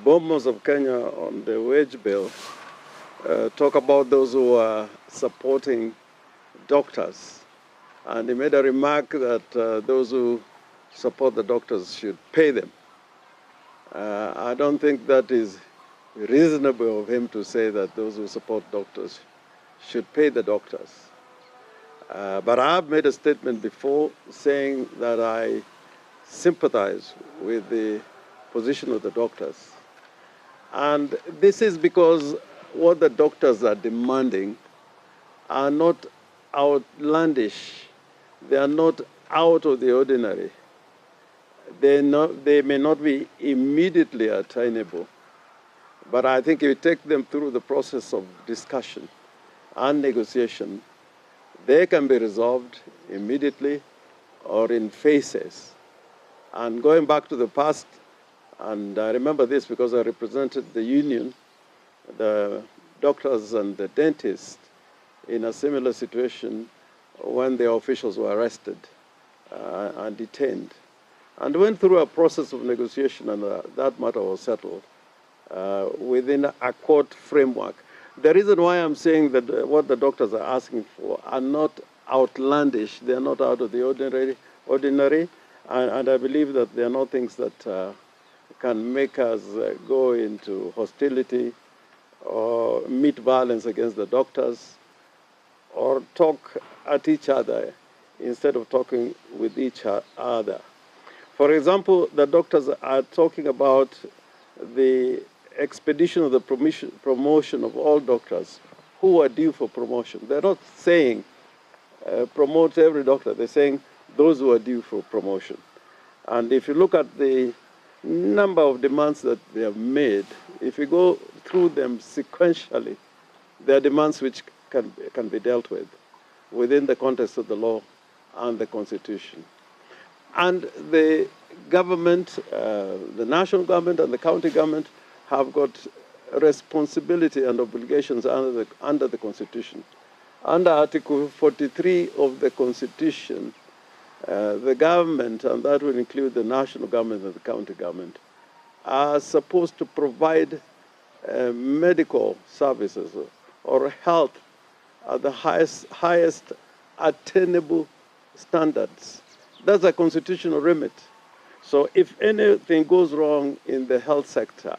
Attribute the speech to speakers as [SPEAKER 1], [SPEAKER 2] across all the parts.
[SPEAKER 1] bombers of Kenya on the wage bill talk about those who are supporting doctors. And he made a remark that those who support the doctors should pay them. I don't think that is reasonable of him to say that those who support doctors should pay the doctors. But I have made a statement before saying that I sympathize with the position of the doctors. And this is because what the doctors are demanding are not outlandish. They are not out of the ordinary. They may not be immediately attainable, but I think if you take them through the process of discussion and negotiation, they can be resolved immediately or in phases. And going back to the past, and I remember this because I represented the union, the doctors and the dentists in a similar situation when the officials were arrested and detained. And went through a process of negotiation, and that matter was settled within a court framework. The reason why I'm saying that what the doctors are asking for are not outlandish, they're not out of the ordinary, and I believe that they are not things that can make us go into hostility or meet violence against the doctors or talk at each other instead of talking with each other. For example, the doctors are talking about the expedition of the promotion of all doctors who are due for promotion. They're not saying promote every doctor. They're saying those who are due for promotion. And if you look at the number of demands that they have made, if you go through them sequentially, there are demands which can be dealt with within the context of the law and the Constitution. And the government, the national government and the county government have got responsibility and obligations under the Constitution. Under Article 43 of the Constitution, the government, and that will include the national government and the county government, are supposed to provide medical services or health at the highest attainable standards. That's a constitutional remit. So if anything goes wrong in the health sector,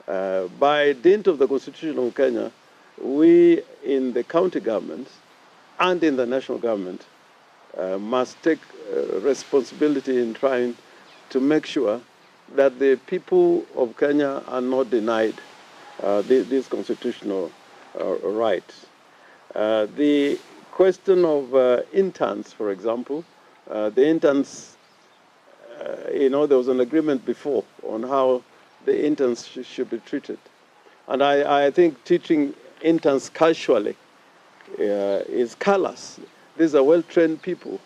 [SPEAKER 1] by dint of the Constitution of Kenya, we in the county government and in the national government must take responsibility in trying to make sure that the people of Kenya are not denied these constitutional rights. The question of interns, for example, the interns, there was an agreement before on how the interns should be treated. And I think teaching interns casually is callous. These are well-trained people.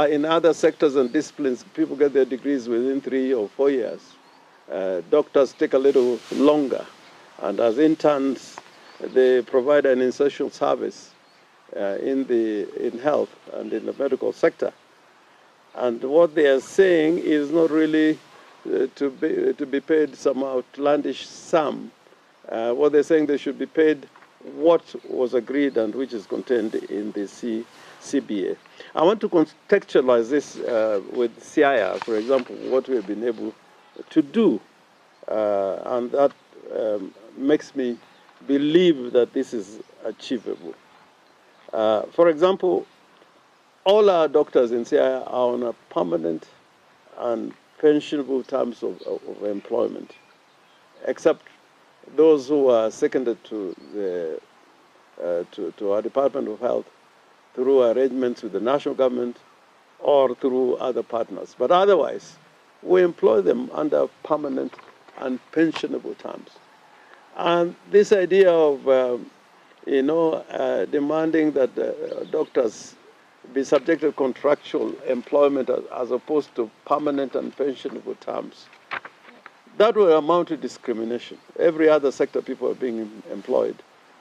[SPEAKER 1] In other sectors and disciplines, people get their degrees within 3 or 4 years. Doctors take a little longer. And as interns, they provide an insertion service in health and in the medical sector. And what they are saying is not really to be paid some outlandish sum. What they're saying, they should be paid what was agreed and which is contained in the CBA. I want to contextualize this with CIR, for example, what we have been able to do. And that makes me believe that this is achievable. For example, all our doctors in CIR are on a permanent and pensionable terms of employment, except those who are seconded to our Department of Health through arrangements with the national government or through other partners. But otherwise, we employ them under permanent and pensionable terms. And this idea of, demanding that doctors be subject to contractual employment as opposed to permanent and pensionable terms, that will amount to discrimination. Every other sector, people are being employed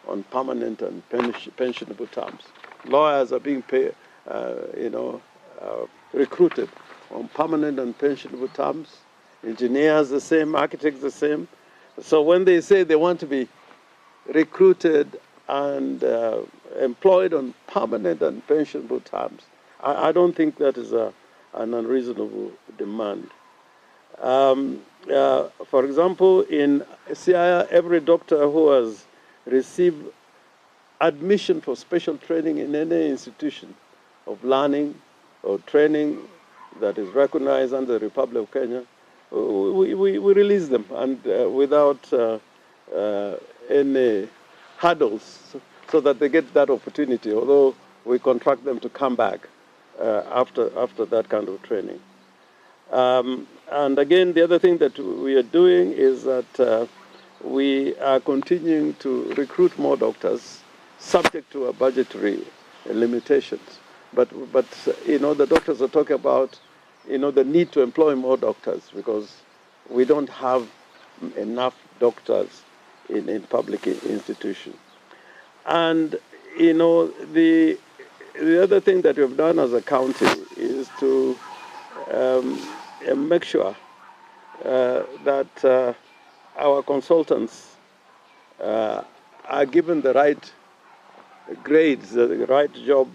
[SPEAKER 1] on permanent and pensionable terms. Lawyers are being paid, recruited on permanent and pensionable terms. engineers the same, architects the same. So when they say they want to be recruited and employed on permanent and pensionable terms, I don't think that is an unreasonable demand. For example, in CIA, every doctor who has received admission for special training in any institution of learning or training that is recognized under the Republic of Kenya, we release them, and without any hurdles, so that they get that opportunity, although we contract them to come back after that kind of training. And again, the other thing that we are doing is that we are continuing to recruit more doctors, subject to our budgetary limitations. But the doctors are talking about, the need to employ more doctors, because we don't have enough doctors in public institutions. And, the other thing that we've done as a county is to make sure that our consultants are given the right grades, the right job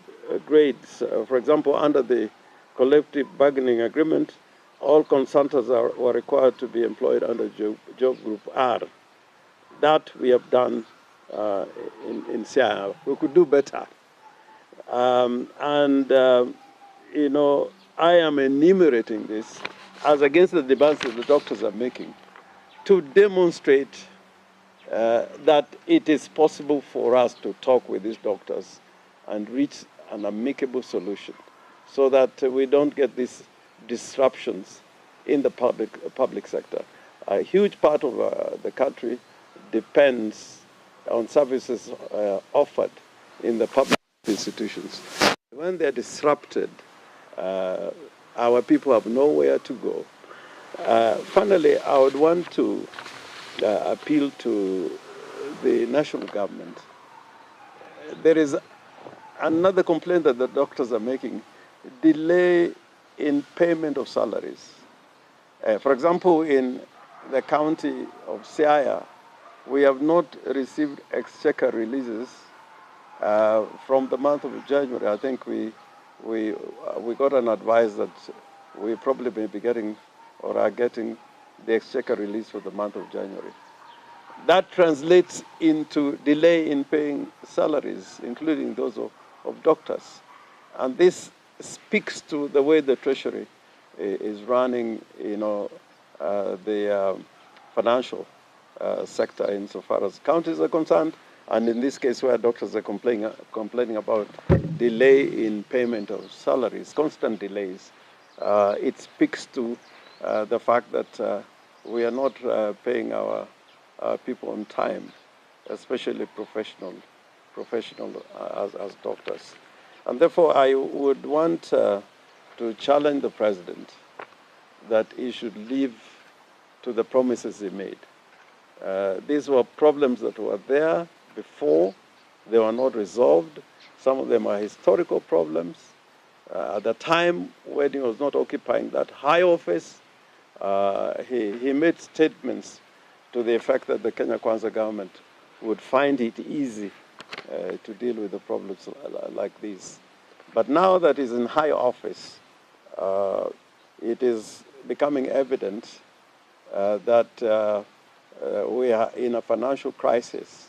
[SPEAKER 1] grades. For example, under the collective bargaining agreement, all consultants were required to be employed under job group R. That we have done in CIA. We could do better. I am enumerating this as against the demands that the doctors are making to demonstrate that it is possible for us to talk with these doctors and reach an amicable solution, so that we don't get these disruptions in the public sector. A huge part of the country depends on services offered in the public institutions. When they're disrupted, our people have nowhere to go. Finally, I would want to appeal to the national government. There is another complaint that the doctors are making: delay in payment of salaries. For example, in the county of Siaya, we have not received exchequer releases from the month of January. I think we got an advice that we probably may be getting or are getting the exchequer release for the month of January. That translates into delay in paying salaries, including those of doctors. And this speaks to the way the Treasury is running, the financial sector insofar as counties are concerned, and in this case where doctors are complaining about delay in payment of salaries, constant delays. It speaks to the fact that we are not paying our people on time, especially professional as doctors. And therefore, I would want to challenge the president that he should live to the promises he made. These were problems that were there before. They were not resolved. Some of them are historical problems. At the time when he was not occupying that high office, he made statements to the effect that the Kenya Kwanza government would find it easy to deal with the problems like these. But now that he's in high office, it is becoming evident that we are in a financial crisis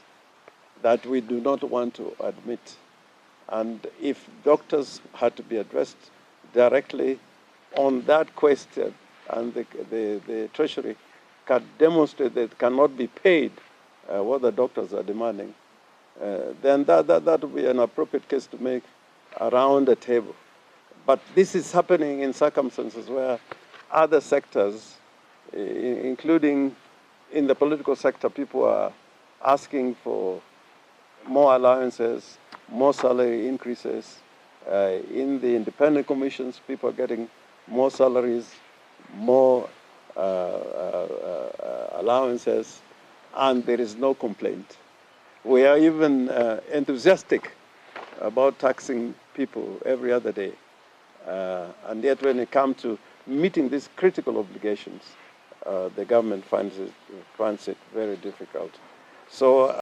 [SPEAKER 1] that we do not want to admit. And if doctors had to be addressed directly on that question, and the Treasury can demonstrate that it cannot be paid what the doctors are demanding, then that would be an appropriate case to make around the table. But this is happening in circumstances where other sectors, including in the political sector, people are asking for more allowances, more salary increases. In the independent commissions, people are getting more salaries, more allowances, and there is no complaint. We are even enthusiastic about taxing people every other day. And yet when it comes to meeting these critical obligations, the government finds it very difficult. So